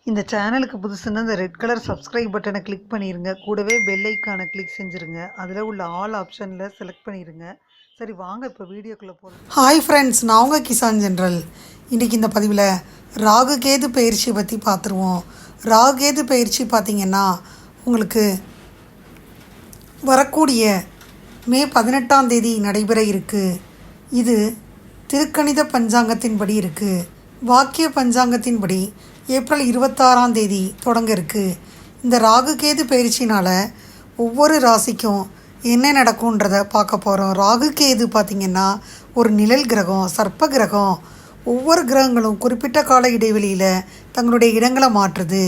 இந்த சேனலுக்கு புதுசுன்னா இந்த ரெட் கலர் சப்ஸ்கிரைப் பட்டனை கிளிக் பண்ணிருங்க. கூடவே பெல் ஐக்கானை கிளிக் செஞ்சுருங்க. அதில் உள்ள ஆல் ஆப்ஷனில் செலக்ட் பண்ணிடுங்க. சரி வாங்க இப்போ வீடியோக்குள்ளே போகலாம். ஹாய் ஃப்ரெண்ட்ஸ், நான் உங்கள் கிசான் ஜென்ரல். இன்றைக்கி இந்த பதிவில் ராகு கேது பயிற்சியை பற்றி பார்த்துருவோம். ராகு கேது பயிற்சி பார்த்திங்கன்னா உங்களுக்கு வரக்கூடிய மே 18ஆம் தேதி நடைபெற இருக்குது. இது திருக்கணித பஞ்சாங்கத்தின்படி இருக்குது. வாக்கிய பஞ்சாங்கத்தின்படி ஏப்ரல் 26ஆம் தேதி தொடங்க இருக்குது. இந்த ராகு கேது பயிற்சினால் ஒவ்வொரு ராசிக்கும் என்ன நடக்கும்ன்றதை பார்க்க போகிறோம். ராகு கேது பார்த்திங்கன்னா ஒரு நிழல் கிரகம், சர்ப்ப கிரகம். ஒவ்வொரு கிரகங்களும் குறிப்பிட்ட கால இடைவெளியில் தங்களுடைய இடங்களை மாற்றுது.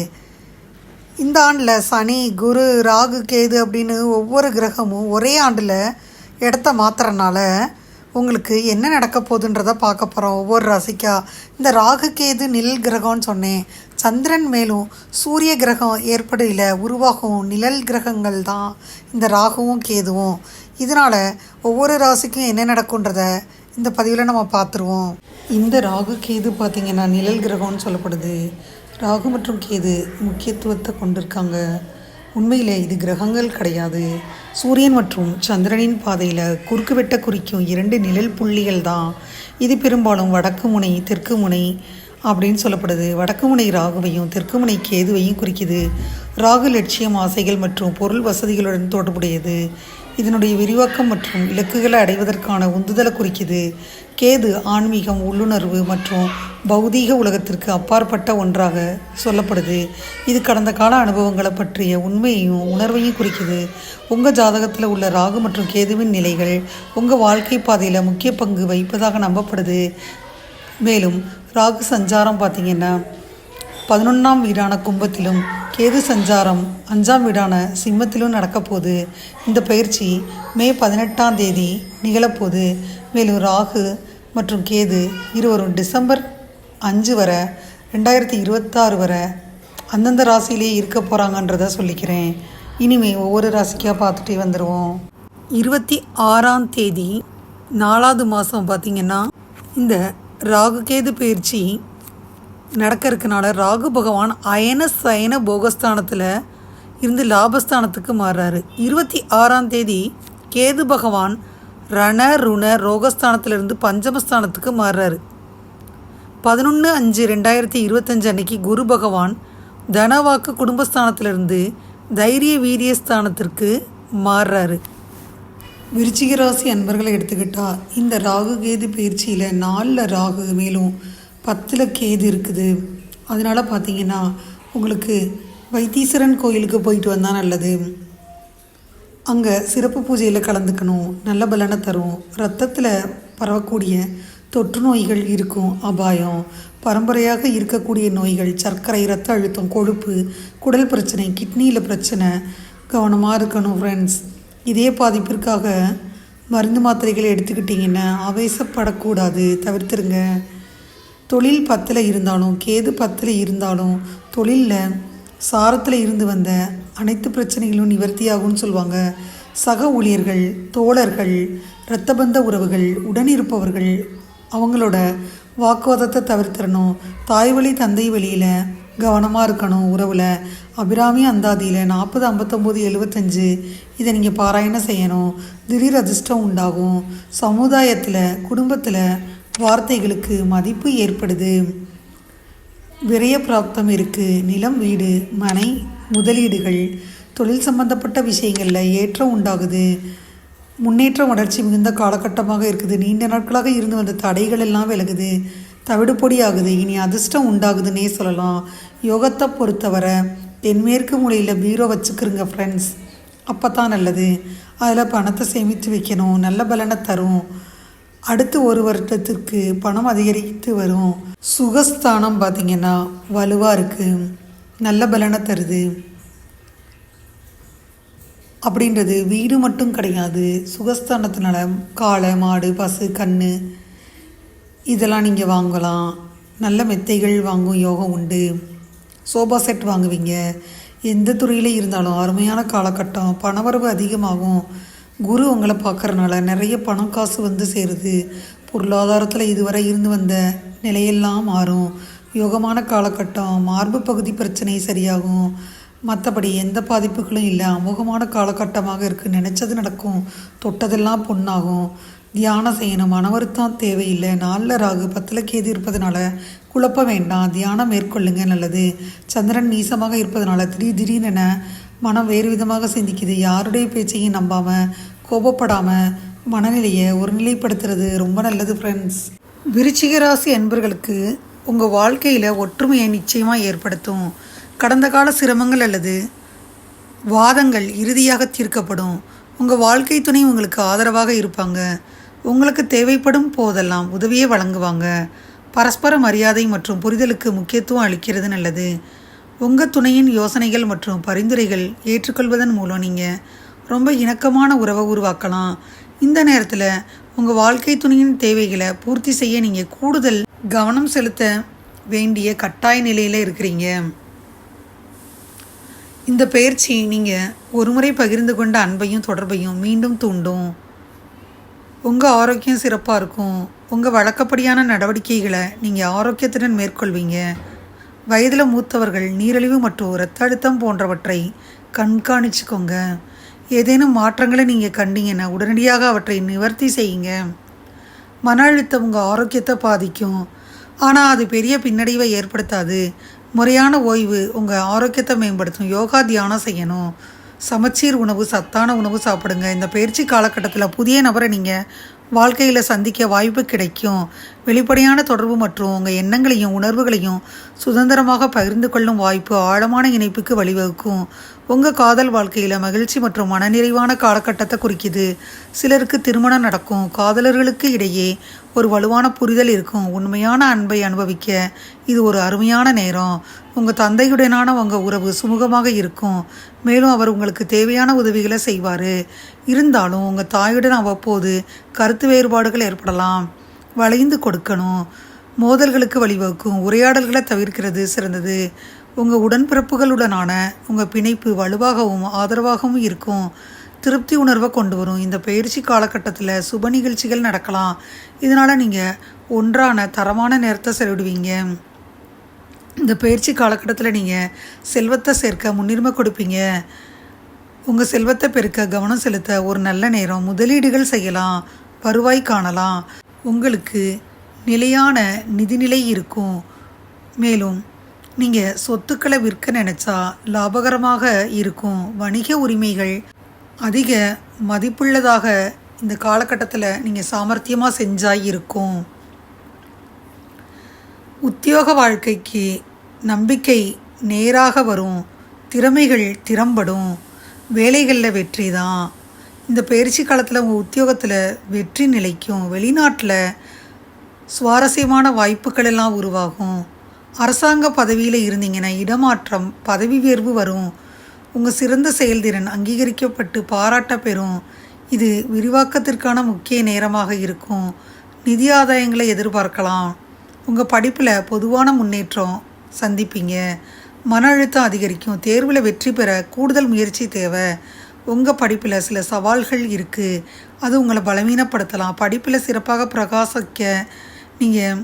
இந்த ஆண்டில் சனி, குரு, ராகு, கேது அப்படின்னு ஒவ்வொரு கிரகமும் ஒரே ஆண்டில் இடத்த மாற்றுறனால உங்களுக்கு என்ன நடக்க போகுதுன்றதை பார்க்க போகிறோம் ஒவ்வொரு ராசிக்கா. இந்த ராகு கேது நிழல் கிரகம்னு சொன்னேன். சந்திரன் மேலும் சூரிய கிரகம் ஏற்படையில் உருவாகும் நிழல் கிரகங்கள் தான் இந்த ராகுவும் கேதுவும். இதனால் ஒவ்வொரு ராசிக்கும் என்ன நடக்குன்றத இந்த பதிவில் நம்ம பார்த்துருவோம். இந்த ராகு கேது பார்த்திங்கன்னா நிழல் கிரகம்னு சொல்லப்படுது. ராகு மற்றும் கேது முக்கியத்துவத்தை கொண்டிருக்காங்க. உண்மையில் இது கிரகங்கள் கிடையாது. சூரியன் மற்றும் சந்திரனின் பாதையில் குறுக்கு வெட்ட குறிக்கும் 2 நிழல் புள்ளிகள் தான். இது பெரும்பாலும் வடக்கு முனை, தெற்கு முனை அப்படின்னு சொல்லப்படுது. வடக்கு முனை ராகுவையும் தெற்கு முனை கேதுவையும் குறிக்குது. ராகு லட்சியம், ஆசைகள் மற்றும் பொருள் வசதிகளுடன் தொடர்புடையது. இதனுடைய விரிவாக்கம் மற்றும் இலக்குகளை அடைவதற்கான உந்துதலை குறிக்குது. கேது ஆன்மீகம், உள்ளுணர்வு மற்றும் பௌதீக உலகத்திற்கு அப்பாற்பட்ட ஒன்றாக சொல்லப்படுது. இது கடந்த கால அனுபவங்களை பற்றிய உண்மையையும் உணர்வையும் குறிக்குது. உங்கள் ஜாதகத்தில் உள்ள ராகு மற்றும் கேதுவின் நிலைகள் உங்கள் வாழ்க்கை பாதையில் முக்கிய பங்கு வகிப்பதாக நம்பப்படுது. மேலும் ராகு சஞ்சாரம் பார்த்திங்கன்னா 11ஆம் வீடான கும்பத்திலும் கேது சஞ்சாரம் 5ஆம் வீடான சிம்மத்திலும் நடக்கப்போகுது. இந்த பயிற்சி மே 18ஆம் தேதி நிகழப்போகுது. மேலும் ராகு மற்றும் கேது இருவரும் டிசம்பர் 5 வரை 2026 வரை அந்தந்த ராசியிலே இருக்க போகிறாங்கன்றதை சொல்லிக்கிறேன். இனிமேல் ஒவ்வொரு ராசிக்காக பார்த்துட்டே வந்துடுவோம். 26ஆம் தேதி 4வது மாதம் பார்த்திங்கன்னா இந்த ராகு கேது பயிற்சி நடக்க இருக்கனால ராகு பகவான் அயன சயன போகஸ்தானத்தில் இருந்து லாபஸ்தானத்துக்கு மாறுறாரு. 26ஆம் தேதி கேது பகவான் ரண ருண ரோகஸ்தானத்திலிருந்து பஞ்சமஸ்தானத்துக்கு மாறுறாரு. 11/5/2025 அன்னைக்கு குரு பகவான் தனவாக்கு குடும்பஸ்தானத்திலிருந்து தைரிய வீரியஸ்தானத்திற்கு மாறுறாரு. விருச்சிக ராசி அன்பர்களை எடுத்துக்கிட்டால் இந்த ராகு கேது பயிற்சியில் 4 ராகு மேலும் 10 கேது இருக்குது. அதனால் பார்த்திங்கன்னா உங்களுக்கு வைத்தீஸ்வரன் கோயிலுக்கு போயிட்டு வந்தால் நல்லது. அங்கே சிறப்பு பூஜையில் கலந்துக்கணும், நல்ல பலனை தரும். இரத்தத்தில் பரவக்கூடிய தொற்று நோய்கள் இருக்கும் அபாயம். பரம்பரையாக இருக்கக்கூடிய நோய்கள், சர்க்கரை, இரத்த அழுத்தம், கொழுப்பு, குடல் பிரச்சனை, கிட்னியில் பிரச்சனை, கவனமாக இருக்கணும் ஃப்ரெண்ட்ஸ். இதே பாதிப்பிற்காக மருந்து மாத்திரைகளை எடுத்துக்கிட்டிங்கன்னா ஆவேசப்படக்கூடாது, தவிர்த்துருங்க. தொழில் 10 இருந்தாலும் கேது 10 இருந்தாலும் தொழிலில் சாரத்தில் இருந்து வந்த அனைத்து பிரச்சனைகளும் நிவர்த்தியாகும்னு சொல்லுவாங்க. சக ஊழியர்கள், தோழர்கள், இரத்தபந்த உறவுகள், உடனிருப்பவர்கள் அவங்களோட வாக்குவாதத்தை தவிர்த்திடணும். தாய் வழி தந்தை வழியில் கவனமாக இருக்கணும். உறவில் அபிராமி அந்தாதியில் 40 59 75 இதை நீங்கள் பாராயணம் செய்யணும். திடீர் அதிர்ஷ்டம் உண்டாகும். சமுதாயத்தில், குடும்பத்தில் வார்த்தைகளுக்கு மதிப்பு ஏற்படுது. விரய பிராப்தம் இருக்குது. நிலம், வீடு, மனை, முதலீடுகள், தொழில் சம்பந்தப்பட்ட விஷயங்களில் ஏற்றம் உண்டாகுது. முன்னேற்றம், வளர்ச்சி மிகுந்த காலகட்டமாக இருக்குது. நீண்ட நாட்களாக இருந்து வந்த தடைகள் எல்லாம் விலகுது, தவிடுபொடி ஆகுது. இனி அதிர்ஷ்டம் உண்டாகுதுன்னே சொல்லலாம். யோகத்தை பொறுத்தவரை தென்மேற்கு மூலையில் பீரோ வச்சுக்கிறங்க ஃப்ரெண்ட்ஸ், அப்போ தான் நல்லது. அதில் பணத்தை சேமித்து வைக்கணும், நல்ல பலனை தரும். அடுத்து 1 வருடத்திற்கு பணம் அதிகரித்து வரும். சுகஸ்தானம் பார்த்திங்கன்னா வலுவாக இருக்குது, நல்ல பலனை தருது. அப்படின்றது வீடு மட்டும் கிடையாது. சுகஸ்தானத்தினால காளை, மாடு, பசு, கன்று இதெல்லாம் நீங்கள் வாங்கலாம். நல்ல மெத்தைகள் வாங்கும் யோகம் உண்டு. சோபா செட் வாங்குவீங்க. எந்த துறையில் இருந்தாலும் அருமையான காலகட்டம். பணவரவு அதிகமாகும். குரு உங்களை பார்க்குறனால நிறைய பணம் காசு வந்து சேருது. பொருளாதாரத்தில் இதுவரை இருந்து வந்த நிலையெல்லாம் மாறும். யோகமான காலகட்டம். மார்பு பகுதி பிரச்சனை சரியாகும். மற்றபடி எந்த பாதிப்புகளும் இல்லை. அமோகமான காலகட்டமாக இருக்குது. நினச்சது நடக்கும். தொட்டதெல்லாம் பொண்ணாகும். தியானம் செய்யணும். மன வருத்தம் தேவையில்லை. 4 ராகு 10 கேது இருப்பதனால குழப்ப வேண்டாம். தியானம் மேற்கொள்ளுங்க, நல்லது. சந்திரன் நீசமாக இருப்பதனால திடீரென மனம் வேறு விதமாக சிந்திக்குது. யாருடைய பேச்சையும் நம்பாமல் கோபப்படாமல் மனநிலையை ஒருநிலைப்படுத்துறது ரொம்ப நல்லது ஃப்ரெண்ட்ஸ். விருச்சிக ராசி அன்பர்களுக்கு உங்கள் வாழ்க்கையில் ஒற்றுமையை நிச்சயமாக ஏற்படுத்தும். கடந்த கால சிரமங்கள் அல்லது வாதங்கள் இறுதியாக தீர்க்கப்படும். உங்கள் வாழ்க்கை துணை உங்களுக்கு ஆதரவாக இருப்பாங்க. உங்களுக்கு தேவைப்படும் போதெல்லாம் உதவியை வழங்குவாங்க. பரஸ்பர மரியாதை மற்றும் புரிதலுக்கு முக்கியத்துவம் அளிக்கிறது நல்லது. உங்கள் துணையின் யோசனைகள் மற்றும் பரிந்துரைகள் ஏற்றுக்கொள்வதன் மூலம் நீங்கள் ரொம்ப இணக்கமான உறவை உருவாக்கலாம். இந்த நேரத்தில் உங்கள் வாழ்க்கை துணையின் தேவைகளை பூர்த்தி செய்ய நீங்கள் கூடுதல் கவனம் செலுத்த வேண்டிய கட்டாய நிலையில் இருக்கிறீங்க. இந்த பயிற்சி நீங்கள் ஒருமுறை பகிர்ந்து கொண்ட அன்பையும் தொடர்பையும் மீண்டும் தூண்டும். உங்கள் ஆரோக்கியம் சிறப்பாக இருக்கும். உங்கள் வழக்கப்படியான நடவடிக்கைகளை நீங்கள் ஆரோக்கியத்துடன் மேற்கொள்வீங்க. வயதில் மூத்தவர்கள் நீரிழிவு மற்றும் இரத்த அழுத்தம் போன்றவற்றை கண்காணிச்சுக்கோங்க. ஏதேனும் மாற்றங்களை நீங்கள் கண்டீங்கன்னா உடனடியாக அவற்றை நிவர்த்தி செய்யுங்க. மன அழுத்தம் உங்கள் ஆரோக்கியத்தை பாதிக்கும், ஆனால் அது பெரிய பின்னடைவை ஏற்படுத்தாது. முறையான ஓய்வு உங்கள் ஆரோக்கியத்தை மேம்படுத்தும். யோகா, தியானம் செய்யணும். சமச்சீர் உணவு, சத்தான உணவு சாப்பிடுங்க. இந்த பயிற்சி காலகட்டத்தில் புதிய நபரை நீங்கள் வாழ்க்கையில் சந்திக்க வாய்ப்பு கிடைக்கும். வெளிப்படையான தொடர்பு மற்றும் உங்கள் எண்ணங்களையும் உணர்வுகளையும் சுதந்திரமாக பகிர்ந்து கொள்ளும் வாய்ப்பு ஆழமான இணைப்புக்கு வழிவகுக்கும். உங்கள் காதல் வாழ்க்கையில் மகிழ்ச்சி மற்றும் மனநிறைவான காலகட்டத்தை குறிக்குது. சிலருக்கு திருமணம் நடக்கும். காதலர்களுக்கு இடையே ஒரு வலுவான புரிதல் இருக்கும். உண்மையான அன்பை அனுபவிக்க இது ஒரு அருமையான நேரம். உங்கள் தந்தையுடனான உங்கள் உறவு சுமூகமாக இருக்கும். மேலும் அவர் உங்களுக்கு தேவையான உதவிகளை செய்வார். இருந்தாலும் உங்கள் தாயுடன் அவ்வப்போது கருத்து வேறுபாடுகள் ஏற்படலாம். வளைந்து கொடுக்கணும். மோதல்களுக்கு வழிவகுக்கும். உரையாடல்களை தவிர்க்கிறது சிறந்தது. உங்கள் உடன்பிறப்புகளுடனான உங்கள் பிணைப்பு வலுவாகவும் ஆதரவாகவும் இருக்கும். திருப்தி உணர்வை கொண்டு வரும். இந்த பயிற்சி காலகட்டத்தில் சுப நிகழ்ச்சிகள் நடக்கலாம். இதனால் நீங்கள் ஒன்றான தரமான நேரத்தை செலவிடுவீங்க. இந்த பயிற்சி காலகட்டத்தில் நீங்கள் செல்வத்தை சேர்க்க முன்னுரிமை கொடுப்பீங்க. உங்கள் செல்வத்தை பெருக்க கவனம் செலுத்த ஒரு நல்ல நேரம். முதலீடுகள் செய்யலாம். வருவாய் காணலாம். உங்களுக்கு நிலையான நிதிநிலை இருக்கும். மேலும் நீங்கள் சொத்துக்களை விற்க நினச்சா லாபகரமாக இருக்கும். வணிக உரிமைகள் அதிக மதிப்புள்ளதாக இந்த காலகட்டத்தில் நீங்கள் சாமர்த்தியமாக செஞ்சால் இருக்கும். உத்தியோக வாழ்க்கைக்கு நம்பிக்கை நேராக வரும். திறமைகள் திறம்படும். வேலைகளில் வெற்றி தான். இந்த பயிற்சி காலத்தில் உங்கள் உத்தியோகத்தில் வெற்றி நிலைக்கும். வெளிநாட்டில் சுவாரஸ்யமான வாய்ப்புகள் எல்லாம் உருவாகும். அரசாங்க பதவியில் இருந்தீங்கன்னா இடமாற்றம், பதவி உயர்வு வரும். உங்கள் சிறந்த செயல்திறன் அங்கீகரிக்கப்பட்டு பாராட்ட பெறும். இது விரிவாக்கத்திற்கான முக்கிய நேரமாக இருக்கும். நிதி ஆதாயங்களை எதிர்பார்க்கலாம். உங்கள் படிப்பில் பொதுவான முன்னேற்றம் சந்திப்பீங்க. மன அழுத்தம் அதிகரிக்கும். தேர்வில் வெற்றி பெற கூடுதல் முயற்சி தேவை. உங்கள் படிப்பில் சில சவால்கள் இருக்குது. அது உங்களை பலவீனப்படுத்தலாம். படிப்பில் சிறப்பாக பிரகாசிக்க நீங்கள்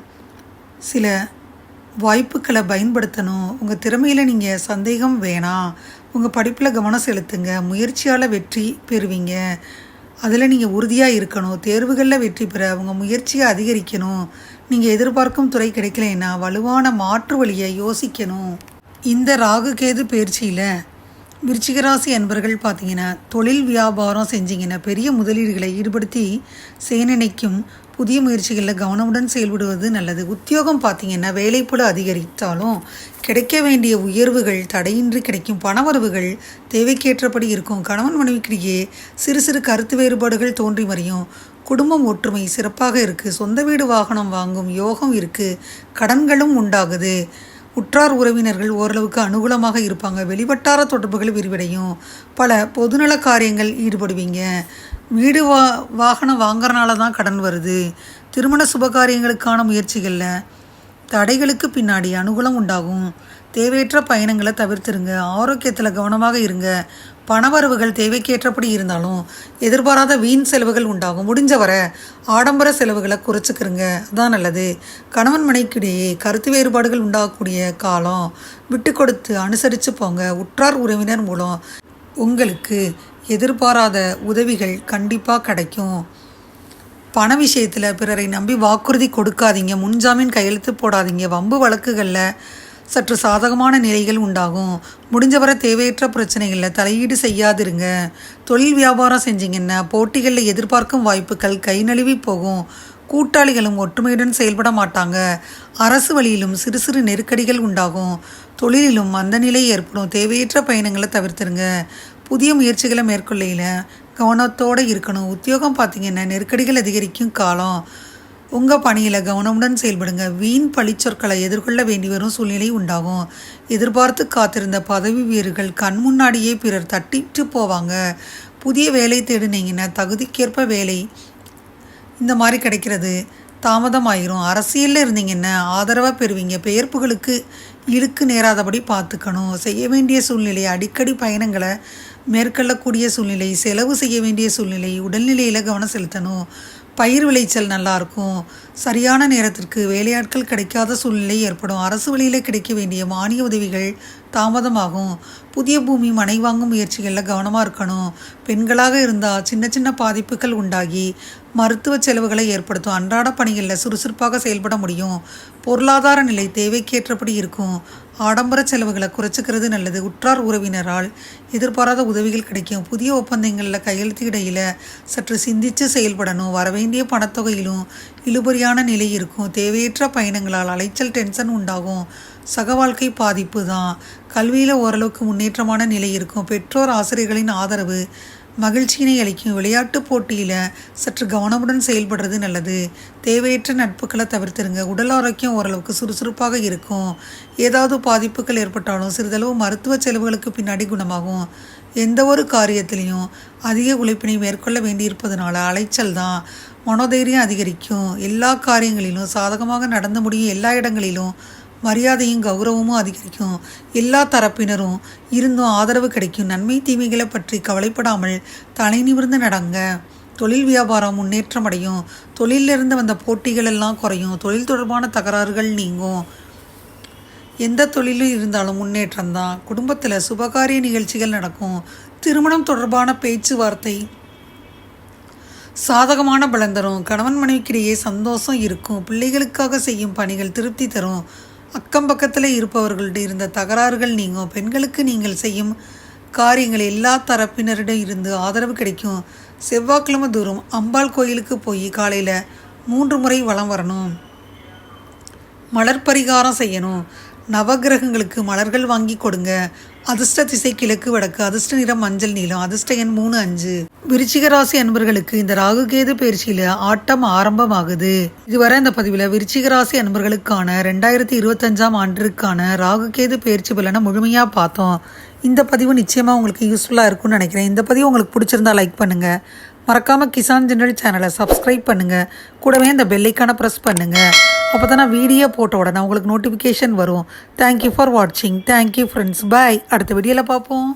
சில வாய்ப்புகளை பயன்படுத்தணும். உங்கள் திறமையில் நீங்கள் சந்தேகம் வேணாம். உங்கள் படிப்பில் கவனம் செலுத்துங்க. முயற்சியால் வெற்றி பெறுவீங்க. அதில் நீங்கள் உறுதியாக இருக்கணும். தேர்வுகளில் வெற்றி பெற உங்கள் முயற்சியை அதிகரிக்கணும். நீங்கள் எதிர்பார்க்கும் துறை கிடைக்கலைன்னா வலுவான மாற்று வழியை யோசிக்கணும். இந்த ராகு கேது பயிற்சியில் விருச்சிகராசி அன்பர்கள் பார்த்தீங்கன்னா தொழில் வியாபாரம் செஞ்சிங்கன்னா பெரிய முதலீடுகளை ஈடுபடுத்தி செய்ய நினைக்கும் புதிய முயற்சிகளில் கவனமுடன் செயல்படுவது நல்லது. உத்தியோகம் பார்த்தீங்கன்னா வேலைப்பளு அதிகரித்தாலும் கிடைக்க வேண்டிய உயர்வுகள் தடையின்றி கிடைக்கும். பணவரவுகள் தேவைக்கேற்றபடி இருக்கும். கணவன் மனைவிக்கிடையே சிறு சிறு கருத்து வேறுபாடுகள் தோன்றி மறையும். குடும்பம் ஒற்றுமை சிறப்பாக இருக்குது. சொந்த வீடு வாகனம் வாங்கும் யோகம் இருக்குது. கடன்களும் உண்டாகுது. உற்றார் உறவினர்கள் ஓரளவுக்கு அனுகூலமாக இருப்பாங்க. வெளிவட்டார தொடர்புகள் விரிவடையும். பல பொதுநல காரியங்கள் ஈடுபடுவீங்க. வீடு வாகனம் வாங்குறனால தான் கடன் வருது. திருமண சுபகாரியங்களுக்கான முயற்சிகளில் தடைகளுக்கு பின்னாடி அனுகூலம் உண்டாகும். தேவையற்ற பயணங்களை தவிர்த்துருங்க. ஆரோக்கியத்தில் கவனமாக இருங்க. பணவரவுகள் தேவைக்கேற்றபடி இருந்தாலும் எதிர்பாராத வீண் செலவுகள் உண்டாகும். முடிஞ்ச வர ஆடம்பர செலவுகளை குறைச்சிக்கிறங்க, அதான் நல்லது. கணவன் மனைவிக்கிடையே கருத்து வேறுபாடுகள் உண்டாகக்கூடிய காலம். விட்டு கொடுத்து அனுசரித்து போங்க. உற்றார் உறவினர் மூலம் உங்களுக்கு எதிர்பாராத உதவிகள் கண்டிப்பாக கிடைக்கும். பண விஷயத்தில் பிறரை நம்பி வாக்குறுதி கொடுக்காதீங்க. முன்ஜாமீன் கையெழுத்து போடாதீங்க. வம்பு வழக்குகளில் சற்று சாதகமான நிலைகள் உண்டாகும். முடிஞ்சவரை தேவையற்ற பிரச்சனைகளில் தலையீடு செய்யாதிருங்க. தொழில் வியாபாரம் செஞ்சிங்கன்னா போட்டிகளில் எதிர்பார்க்கும் வாய்ப்புகள் கை நழுவி போகும். கூட்டாளிகளும் ஒற்றுமையுடன் செயல்பட மாட்டாங்க. அரசு வழியிலும் சிறு சிறு நெருக்கடிகள் உண்டாகும். தொழிலிலும் மந்த நிலை ஏற்படும். தேவையற்ற பயணங்களை தவிர்த்துருங்க. புதிய முயற்சிகளை மேற்கொள்ளையில் கவனத்தோடு இருக்கணும். உத்தியோகம் பார்த்திங்கன்னா நெருக்கடிகள் அதிகரிக்கும் காலம். உங்கள் பணியில் கவனமுடன் செயல்படுங்க. வீண் பழிச்சொற்களை எதிர்கொள்ள வேண்டி வரும் சூழ்நிலை உண்டாகும். எதிர்பார்த்து காத்திருந்த பதவி உயர்வுகள் கண் முன்னாடியே பிறர் தட்டிட்டு போவாங்க. புதிய வேலை தேடினீங்கன்னா தகுதிக்கேற்ப வேலை இந்த மாதிரி கிடைக்கிறது தாமதமாயிரும். அரசியலில் இருந்தீங்கன்னா ஆதரவாக பெறுவீங்க. பெயர்ப்புகளுக்கு இழுக்கு நேராதபடி பார்த்துக்கணும். செய்ய வேண்டிய சூழ்நிலை, அடிக்கடி பயணங்களை மேற்கொள்ளக்கூடிய சூழ்நிலை, செலவு செய்ய வேண்டிய சூழ்நிலை, உடல்நிலையில் கவனம் செலுத்தணும். பயிர் விளைச்சல் நல்லாயிருக்கும். சரியான நேரத்திற்கு வேலையாட்கள் கிடைக்காத சூழ்நிலை ஏற்படும். அரசு வழியில் கிடைக்க வேண்டிய மானிய உதவிகள் தாமதமாகும். புதிய பூமி மனை வாங்கும் முயற்சிகளில் கவனமாக இருக்கணும். பெண்களாக இருந்தால் சின்ன சின்ன பாதிப்புகள் உண்டாகி மருத்துவ செலவுகளை ஏற்படுத்தும். அன்றாட பணிகளில் சுறுசுறுப்பாக செயல்பட முடியும். பொருளாதார நிலை தேவைக்கேற்றபடி இருக்கும். ஆடம்பர செலவுகளை குறைச்சிக்கிறது நல்லது. உற்றார் உறவினரால் எதிர்பாராத உதவிகள் கிடைக்கும். புதிய ஒப்பந்தங்களில் கையெழுத்து இடையில் சற்று சிந்தித்து செயல்படணும். வரவேண்டிய பணத்தொகையிலும் இழுபறியான நிலை இருக்கும். தேவையற்ற பயணங்களால் அலைச்சல், டென்ஷன் உண்டாகும். சக வாழ்க்கை பாதிப்பு தான். கல்வியில் ஓரளவுக்கு முன்னேற்றமான நிலை இருக்கும். பெற்றோர் ஆசிரியர்களின் ஆதரவு மகிழ்ச்சியினை அளிக்கும். விளையாட்டு போட்டியில் சற்று கவனமுடன் செயல்படுறது நல்லது. தேவையற்ற நட்புகளை தவிர்த்துருங்க. உடல் ஆரோக்கியம் ஓரளவுக்கு சுறுசுறுப்பாக இருக்கும். ஏதாவது பாதிப்புகள் ஏற்பட்டாலும் சிறிதளவு மருத்துவ செலவுகளுக்கு பின்னாடி குணமாகும். எந்த ஒரு காரியத்திலையும் அதிக உழைப்பினை மேற்கொள்ள வேண்டியிருப்பதனால அலைச்சல் தான். மனோதைரியம் அதிகரிக்கும். எல்லா காரியங்களிலும் சாதகமாக நடந்து முடியும். எல்லா இடங்களிலும் மரியாதையும் கௌரவமும் அதிகரிக்கும். எல்லா தரப்பினரும் இருந்தும் ஆதரவு கிடைக்கும். நன்மை தீமைகளை பற்றி கவலைப்படாமல் தலை நிமிர்ந்து நடங்க. தொழில் வியாபாரம் முன்னேற்றம் அடையும். தொழிலிருந்து வந்த போட்டிகள் எல்லாம் குறையும். தொழில் தொடர்பான தகராறுகள் நீங்கும். எந்த தொழிலும் இருந்தாலும் முன்னேற்றம் தான். குடும்பத்தில் சுபகாரிய நிகழ்ச்சிகள் நடக்கும். திருமணம் தொடர்பான பேச்சுவார்த்தை சாதகமான பலன் தரும். கணவன் மனைவிக்கிடையே சந்தோஷம் இருக்கும். பிள்ளைகளுக்காக செய்யும் பணிகள் திருப்தி தரும். அக்கம் பக்கத்தில் இருப்பவர்கள்ட்ட இருந்த தகராறுகள் நீங்கும். பெண்களுக்கு நீங்கள் செய்யும் காரியங்கள் எல்லா தரப்பினரிடம் இருந்து ஆதரவு கிடைக்கும். செவ்வாய்க்கிழமை தூரம் அம்பாள் கோயிலுக்கு போய் காலையில் 3 முறை வலம் வரணும். மலர் பரிகாரம் செய்யணும். நவகிரகங்களுக்கு மலர்கள் வாங்கி கொடுங்க. அதிர்ஷ்ட திசை கிழக்கு வடக்கு. அதிர்ஷ்ட நிறம் மஞ்சள் நீலம். அதிர்ஷ்ட எண் 3, 5. விருச்சிக ராசி அன்பர்களுக்கு இந்த ராகு கேது பயிற்சியில் ஆட்டம் ஆரம்பமாகுது. இதுவரை இந்த பதிவில் விருச்சிக ராசி அன்பர்களுக்கான 2025ஆம் ஆண்டிற்கான ராகு கேது பயிற்சி பலனை முழுமையாக பார்த்தோம். இந்த பதிவு நிச்சயமாக உங்களுக்கு யூஸ்ஃபுல்லாக இருக்கும்னு நினைக்கிறேன். இந்த பதிவு உங்களுக்கு பிடிச்சிருந்தா லைக் பண்ணுங்கள். மறக்காமல் கிசான் ஜெனரல் சேனலை சப்ஸ்கிரைப் பண்ணுங்கள். கூடவே இந்த பெல்லைக்கான ப்ரெஸ் பண்ணுங்கள். அப்போ தான் நான் வீடியோ போட்ட உடனே உங்களுக்கு நோட்டிஃபிகேஷன் வரும். தேங்க்யூ ஃபார் வாட்சிங். Thank you friends. பாய். அடுத்த வீடியோவில் பார்ப்போம்.